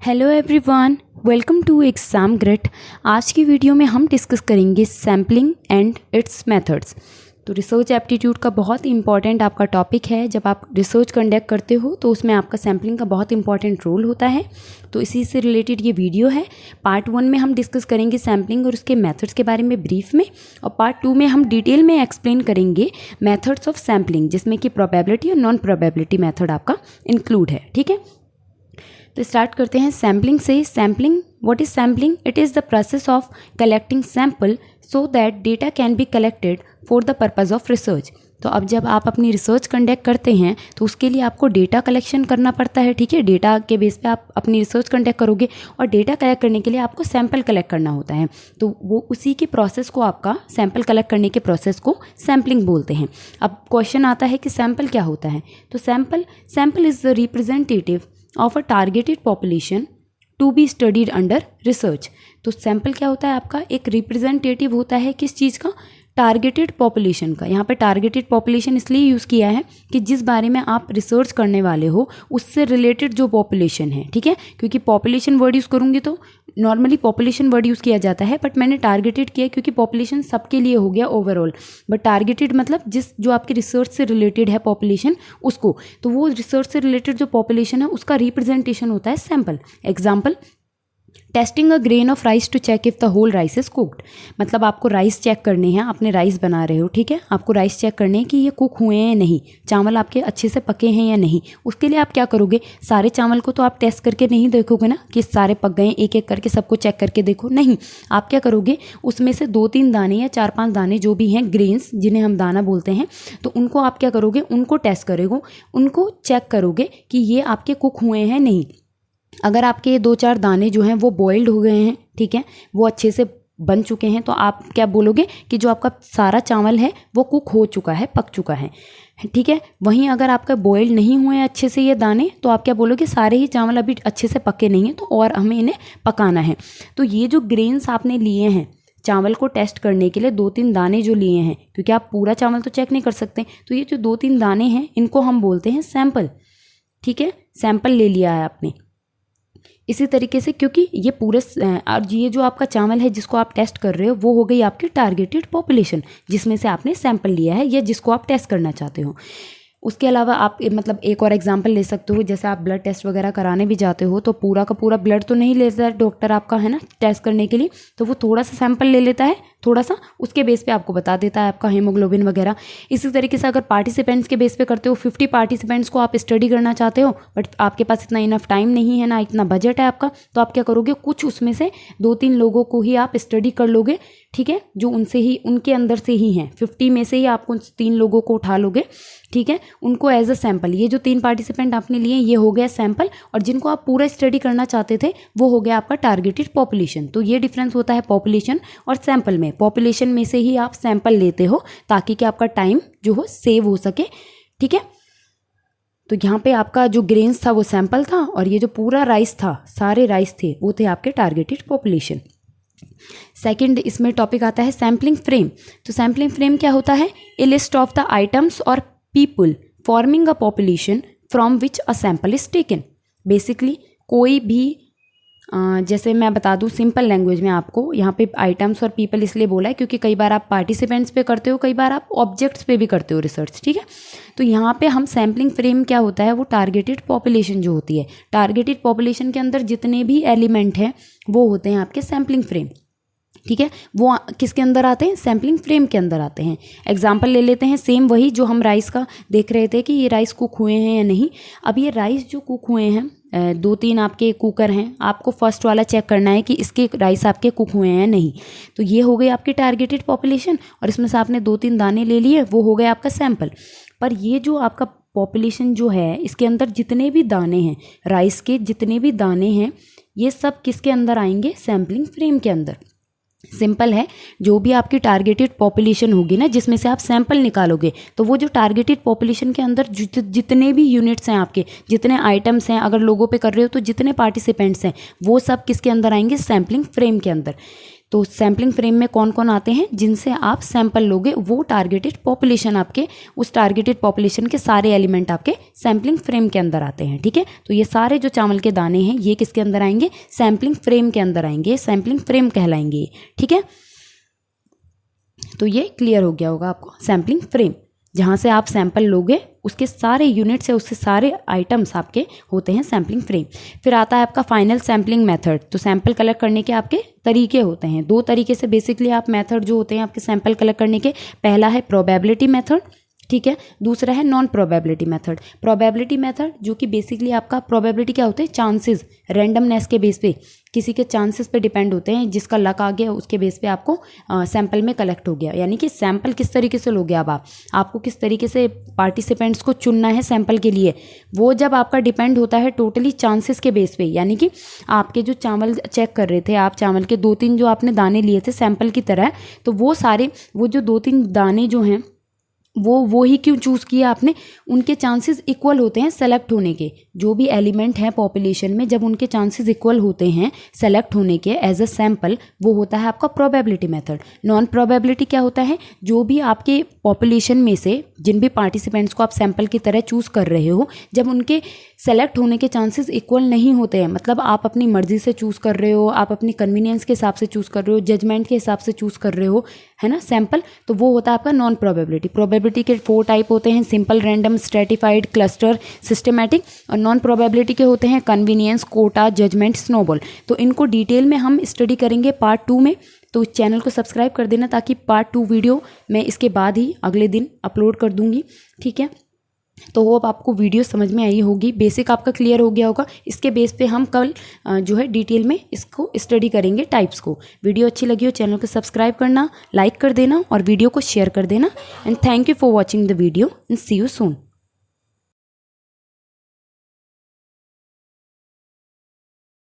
Hello everyone, welcome to exam grid. आज की video में हम डिस्कस करेंगे सैम्पलिंग एंड इट्स मेथड्स। तो रिसर्च एप्टीट्यूड का बहुत इंपॉर्टेंट आपका टॉपिक है। जब आप रिसर्च कंडक्ट करते हो तो उसमें आपका सैम्पलिंग का बहुत इंपॉर्टेंट रोल होता है। तो इसी से रिलेटेड ये वीडियो है। पार्ट 1 में हम डिस्कस करेंगे सैम्पलिंग और उसके मेथड्स के बारे में ब्रीफ में, और पार्ट 2 में हम डिटेल में एक्सप्लेन करेंगे मेथड्स ऑफ सैम्पलिंग, जिसमें कि प्रोबेबिलिटी और नॉन प्रोबेबिलिटी मेथड आपका इंक्लूड है। ठीक है, तो स्टार्ट करते हैं सैम्पलिंग से। Sampling, what is sampling? It is the process of collecting sample so that data can be collected for the purpose of research. तो अब जब आप अपनी रिसर्च कंडक्ट करते हैं तो उसके लिए आपको डेटा कलेक्शन करना पड़ता है। ठीक है, डेटा के बेस पे आप अपनी रिसर्च कंडक्ट करोगे, और डेटा कलेक्ट करने के लिए आपको सैंपल कलेक्ट करना होता है। तो वो उसी के प्रोसेस को, आपका सैंपल कलेक्ट करने के प्रोसेस को सैम्पलिंग बोलते हैं। अब क्वेश्चन आता है कि सैंपल क्या होता है? तो sample is the representative of a targeted population to be studied under research. तो सैंपल क्या होता है? आपका एक रिप्रेजेंटेटिव होता है किस चीज़ का? टारगेटेड पॉपुलेशन का। यहाँ पे टारगेटेड पॉपुलेशन इसलिए यूज़ किया है कि जिस बारे में आप रिसर्च करने वाले हो उससे रिलेटेड जो पॉपुलेशन है। ठीक है, क्योंकि पॉपुलेशन वर्ड यूज़ करूँगी तो नॉर्मली पॉपुलेशन वर्ड यूज़ किया जाता है, बट मैंने टारगेटेड किया क्योंकि पॉपुलेशन सबके लिए हो गया ओवरऑल, बट टारगेटेड मतलब जो आपकी रिसर्च से रिलेटेड है पॉपुलेशन उसको। तो वो रिसर्च से रिलेटेड जो पॉपुलेशन है उसका रिप्रेजेंटेशन होता है sample. Example, testing a grain of rice to check if the whole rice is cooked. मतलब आपको राइस चेक करने हैं, आपने राइस बना रहे हो। ठीक है, आपको राइस चेक करने हैं कि ये कुक हुए हैं या नहीं, चावल आपके अच्छे से पके हैं या नहीं। उसके लिए आप क्या करोगे? सारे चावल को तो आप टेस्ट करके नहीं देखोगे ना कि सारे पक गए, एक एक करके सबको चेक करके देखो, नहीं। आप क्या करोगे? उसमें से 2-3 दाने या 4-5 दाने जो भी हैं, ग्रेन्स जिन्हें हम दाना बोलते हैं, तो उनको आप क्या करोगे? उनको टेस्ट करोगे, उनको चेक करोगे कि ये आपके कुक हुए हैं नहीं। अगर आपके ये 2-4 दाने जो हैं वो बॉइल्ड हो गए हैं, ठीक है, वो अच्छे से बन चुके हैं, तो आप क्या बोलोगे कि जो आपका सारा चावल है वो कुक हो चुका है, पक चुका है। ठीक है, वहीं अगर आपका बॉइल्ड नहीं हुए हैं अच्छे से ये दाने, तो आप क्या बोलोगे? सारे ही चावल अभी अच्छे से पके नहीं हैं, तो और हमें इन्हें पकाना है। तो ये जो ग्रेन्स आपने लिए हैं चावल को टेस्ट करने के लिए, 2-3 दाने जो लिए हैं, क्योंकि आप पूरा चावल तो चेक नहीं कर सकते, तो ये जो 2-3 दाने हैं इनको हम बोलते हैं सैंपल। ठीक है, सैंपल ले लिया है आपने। इसी तरीके से, क्योंकि ये पूरे और ये जो आपका चावल है जिसको आप टेस्ट कर रहे हो वो हो गई आपकी टारगेटेड पॉपुलेशन, जिसमें से आपने सैंपल लिया है या जिसको आप टेस्ट करना चाहते हो। उसके अलावा आप मतलब एक और एग्जांपल ले सकते हो, जैसे आप ब्लड टेस्ट वगैरह कराने भी जाते हो तो पूरा का पूरा ब्लड तो नहीं लेता है डॉक्टर आपका, है ना, टेस्ट करने के लिए, तो वो थोड़ा सा सैंपल ले लेता है, थोड़ा सा, उसके बेस पे आपको बता देता है आपका हीमोग्लोबिन वगैरह। इसी तरीके से अगर पार्टिसिपेंट्स के बेस पे करते हो, 50 पार्टिसिपेंट्स को आप स्टडी करना चाहते हो, बट आपके पास इतना इनफ टाइम नहीं है, ना इतना बजट है आपका, तो आप क्या करोगे? कुछ उसमें से 2-3 लोगों को ही आप स्टडी कर लोगे। ठीक है, जो उनसे ही, उनके अंदर से ही हैं, 50 में से ही आप उन 3 लोगों को उठा लोगे। ठीक है, उनको एज अ सैंपल, ये जो 3 पार्टिसिपेंट आपने लिए ये हो गया सैंपल, और जिनको आप पूरा स्टडी करना चाहते थे वो हो गया आपका टारगेटेड पॉपुलेशन। तो ये डिफरेंस होता है पॉपुलेशन और सैंपल में। पॉपुलेशन में से ही आप सैंपल लेते हो ताकि कि आपका टाइम जो हो सेव हो सके। ठीक है, तो यहाँ पे आपका जो ग्रेन्स था वो सैंपल था, और ये जो पूरा राइस था, सारे राइस थे, वो थे आपके टारगेटेड पॉपुलेशन। सेकंड इसमें टॉपिक आता है सैम्पलिंग फ्रेम। तो सैम्पलिंग फ्रेम क्या होता है? ए लिस्ट ऑफ द आइटम्स और people forming a population from which a sample is taken. Basically कोई भी जैसे मैं बता दूं सिंपल लैंग्वेज में आपको, यहाँ पे आइटम्स और पीपल इसलिए बोला है क्योंकि कई बार आप पार्टिसिपेंट्स पे करते हो, कई बार आप ऑब्जेक्ट्स पे भी करते हो रिसर्च। ठीक है, तो यहाँ पे हम सैम्पलिंग फ्रेम क्या होता है? वो टारगेटेड पॉपुलेशन जो होती है, टारगेटेड पॉपुलेशन के अंदर जितने भी एलिमेंट हैं वो होते हैं आपके सैम्पलिंग फ्रेम। ठीक है, वो किसके अंदर आते हैं? सैम्पलिंग फ्रेम के अंदर आते हैं। एग्जाम्पल ले लेते हैं, सेम वही जो हम राइस का देख रहे थे कि ये राइस कुक हुए हैं या नहीं। अब ये राइस जो कुक हुए हैं, 2-3 आपके कुकर हैं, आपको फर्स्ट वाला चेक करना है कि इसके राइस आपके कुक हुए हैं या नहीं। तो ये हो गई आपकी टारगेटेड पॉपुलेशन, और इसमें से आपने 2-3 दाने ले लिए, वो हो गया आपका सैंपल। पर ये जो आपका पॉपुलेशन जो है, इसके अंदर जितने भी दाने हैं, राइस के जितने भी दाने हैं, ये सब किसके अंदर आएंगे? सैम्पलिंग फ्रेम के अंदर। सिंपल है, जो भी आपकी टारगेटेड पॉपुलेशन होगी ना, जिसमें से आप सैंपल निकालोगे, तो वो जो टारगेटेड पॉपुलेशन के अंदर जितने भी यूनिट्स हैं आपके, जितने आइटम्स हैं, अगर लोगों पे कर रहे हो तो जितने पार्टिसिपेंट्स हैं, वो सब किसके अंदर आएंगे? सैम्पलिंग फ्रेम के अंदर। तो सैम्पलिंग फ्रेम में कौन कौन आते हैं जिनसे आप सैंपल लोगे, वो टारगेटेड पॉपुलेशन आपके, उस टारगेटेड पॉपुलेशन के सारे एलिमेंट आपके सैम्पलिंग फ्रेम के अंदर आते हैं। ठीक है, तो ये सारे जो चावल के दाने हैं ये किसके अंदर आएंगे, सैम्पलिंग फ्रेम के अंदर आएंगे, सैम्पलिंग फ्रेम कहलाएंगे। ठीक है, तो ये क्लियर हो गया होगा आपको। सैम्पलिंग फ्रेम जहाँ से आप सैंपल लोगे उसके सारे यूनिट्स है, उसके सारे आइटम्स आपके होते हैं सैम्पलिंग फ्रेम। फिर आता है आपका फाइनल सैम्पलिंग मेथड। तो सैंपल कलेक्ट करने के आपके तरीके होते हैं, 2 तरीके से बेसिकली आप मेथड जो होते हैं आपके सैंपल कलेक्ट करने के, पहला है प्रोबेबिलिटी मेथड, ठीक है, दूसरा है non probability method. Probability method जो कि बेसिकली आपका, प्रोबेबिलिटी क्या होते हैं, चांसेस, रैंडमनेस के बेस पे, किसी के चांसेस पे डिपेंड होते हैं, जिसका लक आ गया उसके बेस पे आपको सैंपल में कलेक्ट हो गया। यानी कि सैंपल किस तरीके से लोगे अब आपको किस तरीके से पार्टिसिपेंट्स को चुनना है सैंपल के लिए, वो जब आपका डिपेंड होता है टोटली चांसेस के बेस पे। यानी कि आपके जो चावल चेक कर रहे थे आप, चावल के 2-3 जो आपने दाने लिए थे सैंपल की तरह, तो वो सारे, वो जो 2-3 दाने जो हैं वो ही क्यों चूज़ किया आपने, उनके चांसेस इक्वल होते हैं सेलेक्ट होने के। जो भी एलिमेंट है पॉपुलेशन में, जब उनके चांसेस इक्वल होते हैं सेलेक्ट होने के एज अ सैंपल, वो होता है आपका प्रोबेबिलिटी मेथड। नॉन प्रोबेबिलिटी क्या होता है, जो भी आपके पॉपुलेशन में से जिन भी पार्टिसिपेंट्स को आप सैंपल की तरह चूज़ कर रहे हो, जब उनके सेलेक्ट होने के चांसेस इक्वल नहीं होते हैं, मतलब आप अपनी मर्जी से चूज़ कर रहे हो, आप अपनी कन्वीनियंस के हिसाब से चूज़ कर रहे हो, जजमेंट के हिसाब से चूज़ कर रहे हो, है ना सैंपल, तो वो होता है आपका नॉन प्रोबेबिलिटी। प्रोबेबिलिटी के 4 टाइप होते हैं, simple, random, stratified, cluster, systematic. और नॉन प्रोबेबिलिटी के होते हैं कन्वीनियंस, कोटा, जजमेंट, स्नोबॉल। तो इनको डिटेल में हम स्टडी करेंगे पार्ट 2 में। तो चैनल को सब्सक्राइब कर देना ताकि पार्ट 2 वीडियो मैं इसके बाद ही अगले दिन अपलोड कर दूंगी। ठीक है, तो होप आपको वीडियो समझ में आई होगी, बेसिक आपका क्लियर हो गया होगा। इसके बेस पे हम कल जो है डिटेल में इसको स्टडी करेंगे टाइप्स को। वीडियो अच्छी लगी हो चैनल को सब्सक्राइब करना, लाइक कर देना और वीडियो को शेयर कर देना। And thank you for watching the video and see you soon.